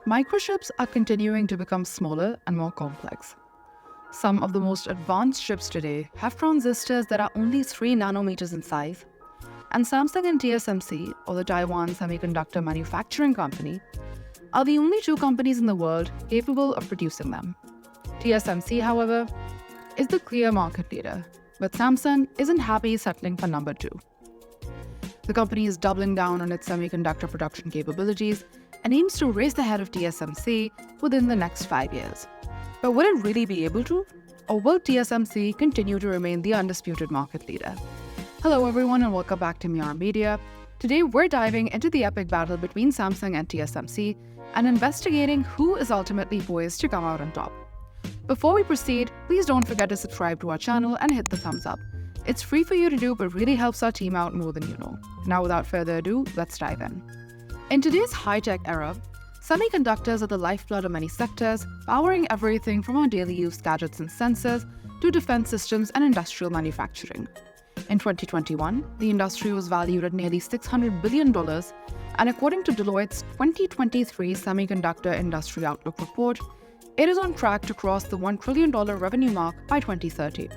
Microchips are continuing to become smaller and more complex. Some of the most advanced chips today have transistors that are only 3 nanometers in size, and Samsung and TSMC, or the Taiwan Semiconductor Manufacturing Company, are the only two companies in the world capable of producing them. TSMC, however, is the clear market leader, but Samsung isn't happy settling for number 2. The company is doubling down on its semiconductor production capabilities and aims to race ahead of TSMC within the next 5 years. But will it really be able to? Or will TSMC continue to remain the undisputed market leader? Hello everyone and welcome back to Miyar Media. Today we're diving into the epic battle between Samsung and TSMC and investigating who is ultimately poised to come out on top. Before we proceed, please don't forget to subscribe to our channel and hit the thumbs up. It's free for you to do, but really helps our team out more than you know. Now without further ado, let's dive in. In today's high-tech era, semiconductors are the lifeblood of many sectors, powering everything from our daily use gadgets and sensors to defense systems and industrial manufacturing. In 2021, the industry was valued at nearly $600 billion, and according to Deloitte's 2023 Semiconductor Industry Outlook report, it is on track to cross the $1 trillion revenue mark by 2030.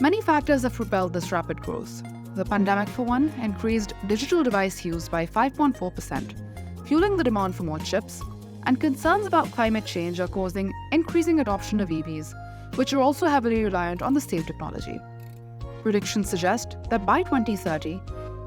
Many factors have propelled this rapid growth. The pandemic, for one, increased digital device use by 5.4%, fueling the demand for more chips, and concerns about climate change are causing increasing adoption of EVs, which are also heavily reliant on the same technology. Predictions suggest that by 2030,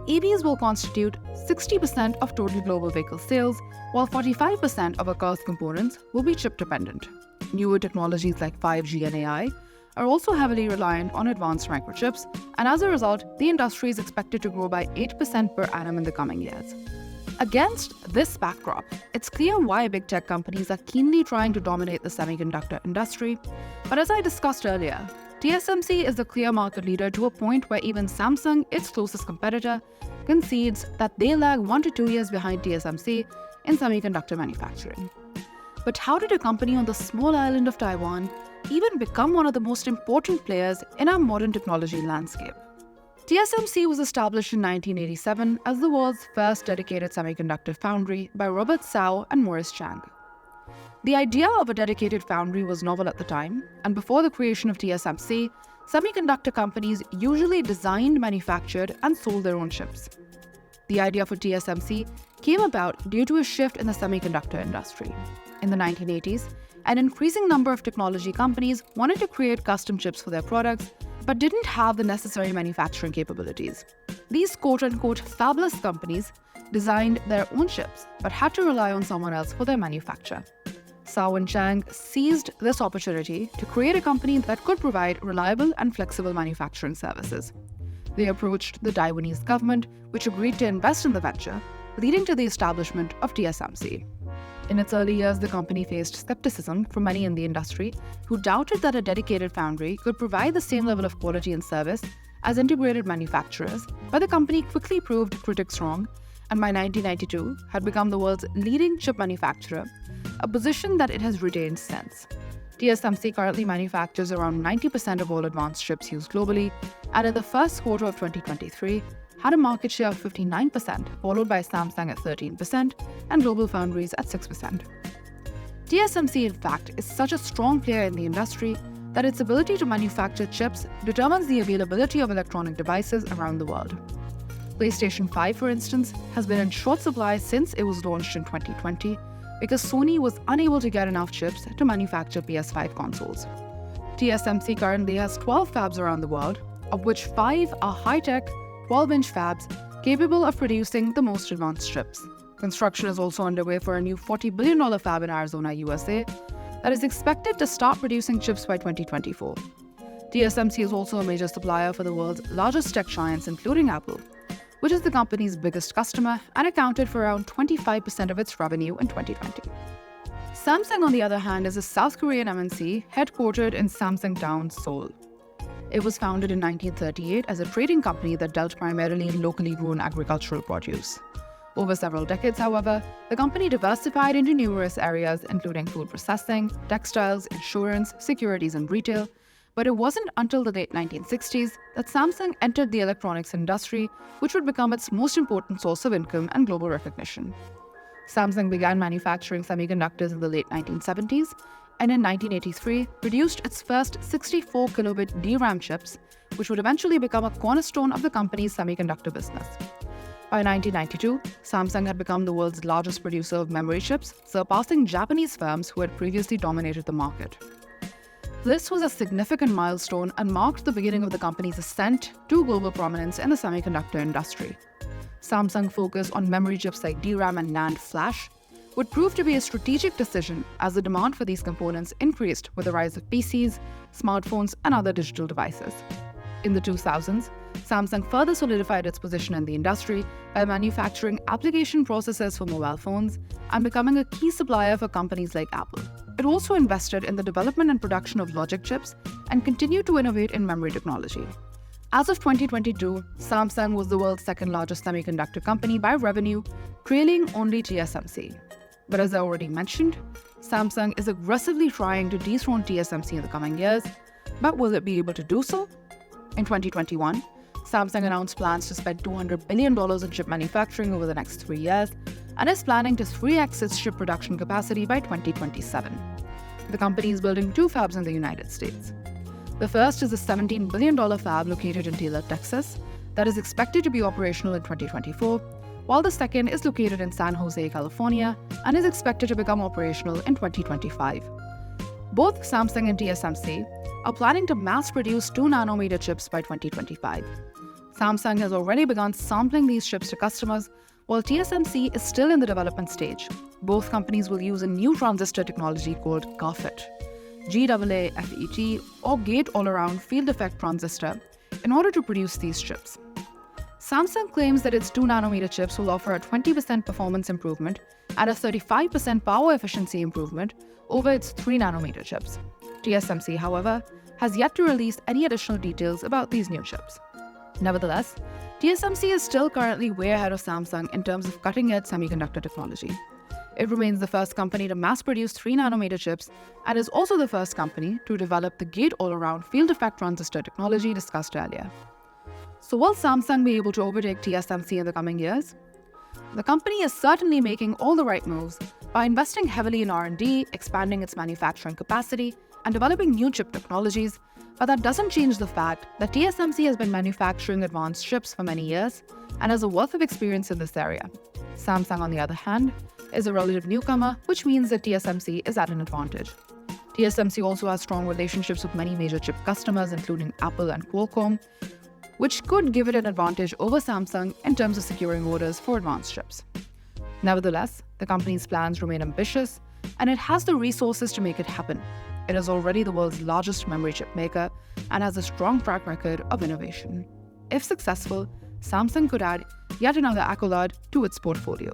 EVs will constitute 60% of total global vehicle sales, while 45% of a car's components will be chip-dependent. Newer technologies like 5G and AI are also heavily reliant on advanced microchips, and as a result, the industry is expected to grow by 8% per annum in the coming years. Against this backdrop, it's clear why big tech companies are keenly trying to dominate the semiconductor industry. But as I discussed earlier, TSMC is the clear market leader to a point where even Samsung, its closest competitor, concedes that they lag 1 to 2 years behind TSMC in semiconductor manufacturing. But how did a company on the small island of Taiwan even become one of the most important players in our modern technology landscape? TSMC was established in 1987 as the world's first dedicated semiconductor foundry by Robert Tsao and Morris Chang. The idea of a dedicated foundry was novel at the time, and before the creation of TSMC, semiconductor companies usually designed, manufactured, and sold their own chips. The idea for TSMC came about due to a shift in the semiconductor industry. In the 1980s, an increasing number of technology companies wanted to create custom chips for their products, but didn't have the necessary manufacturing capabilities. These quote-unquote fabless companies designed their own chips, but had to rely on someone else for their manufacture. Tsao and Chang seized this opportunity to create a company that could provide reliable and flexible manufacturing services. They approached the Taiwanese government, which agreed to invest in the venture, leading to the establishment of TSMC. In its early years, the company faced skepticism from many in the industry who doubted that a dedicated foundry could provide the same level of quality and service as integrated manufacturers, but the company quickly proved critics wrong, and by 1992 had become the world's leading chip manufacturer, a position that it has retained since. TSMC currently manufactures around 90% of all advanced chips used globally, and in the first quarter of 2023, had a market share of 59%, followed by Samsung at 13% and GlobalFoundries at 6%. TSMC, in fact, is such a strong player in the industry that its ability to manufacture chips determines the availability of electronic devices around the world. PlayStation 5, for instance, has been in short supply since it was launched in 2020 because Sony was unable to get enough chips to manufacture PS5 consoles. TSMC currently has 12 fabs around the world, of which 5 are high-tech, 12-inch fabs capable of producing the most advanced chips. Construction is also underway for a new $40 billion fab in Arizona, USA, that is expected to start producing chips by 2024. TSMC is also a major supplier for the world's largest tech giants, including Apple, which is the company's biggest customer and accounted for around 25% of its revenue in 2020. Samsung, on the other hand, is a South Korean MNC headquartered in Samsung Town, Seoul. It was founded in 1938 as a trading company that dealt primarily in locally grown agricultural produce. Over several decades, however, the company diversified into numerous areas, including food processing, textiles, insurance, securities, and retail. But it wasn't until the late 1960s that Samsung entered the electronics industry, which would become its most important source of income and global recognition. Samsung began manufacturing semiconductors in the late 1970s and in 1983 produced its first 64 kilobit DRAM chips, which would eventually become a cornerstone of the company's semiconductor business. By 1992, Samsung had become the world's largest producer of memory chips, surpassing Japanese firms who had previously dominated the market. This was a significant milestone and marked the beginning of the company's ascent to global prominence in the semiconductor industry. Samsung's focus on memory chips like DRAM and NAND flash would prove to be a strategic decision as the demand for these components increased with the rise of PCs, smartphones, and other digital devices. In the 2000s, Samsung further solidified its position in the industry by manufacturing application processors for mobile phones and becoming a key supplier for companies like Apple. It also invested in the development and production of logic chips and continued to innovate in memory technology. As of 2022, Samsung was the world's second largest semiconductor company by revenue, trailing only TSMC. But as I already mentioned, Samsung is aggressively trying to dethrone TSMC in the coming years. But will it be able to do so? In 2021, Samsung announced plans to spend $200 billion in chip manufacturing over the next 3 years and is planning to 3x its chip production capacity by 2027. The company is building 2 fabs in the United States. The first is a $17 billion fab located in Taylor, Texas, that is expected to be operational in 2024, while the second is located in San Jose, California, and is expected to become operational in 2025. Both Samsung and TSMC are planning to mass-produce 2-nanometer chips by 2025. Samsung has already begun sampling these chips to customers, while TSMC is still in the development stage. Both companies will use a new transistor technology called GAAFET, GAAFET, or Gate-All-Around Field Effect Transistor, in order to produce these chips. Samsung claims that its 2-nanometer chips will offer a 20% performance improvement and a 35% power efficiency improvement over its 3-nanometer chips. TSMC, however, has yet to release any additional details about these new chips. Nevertheless, TSMC is still currently way ahead of Samsung in terms of cutting-edge semiconductor technology. It remains the first company to mass-produce 3-nanometer chips and is also the first company to develop the Gate-All-Around Field Effect Transistor technology discussed earlier. So will Samsung be able to overtake TSMC in the coming years? The company is certainly making all the right moves by investing heavily in R&D, expanding its manufacturing capacity, and developing new chip technologies, but that doesn't change the fact that TSMC has been manufacturing advanced chips for many years and has a wealth of experience in this area. Samsung, on the other hand, is a relative newcomer, which means that TSMC is at an advantage. TSMC also has strong relationships with many major chip customers, including Apple and Qualcomm, which could give it an advantage over Samsung in terms of securing orders for advanced chips. Nevertheless, the company's plans remain ambitious, and it has the resources to make it happen. It is already the world's largest memory chip maker and has a strong track record of innovation. If successful, Samsung could add yet another accolade to its portfolio.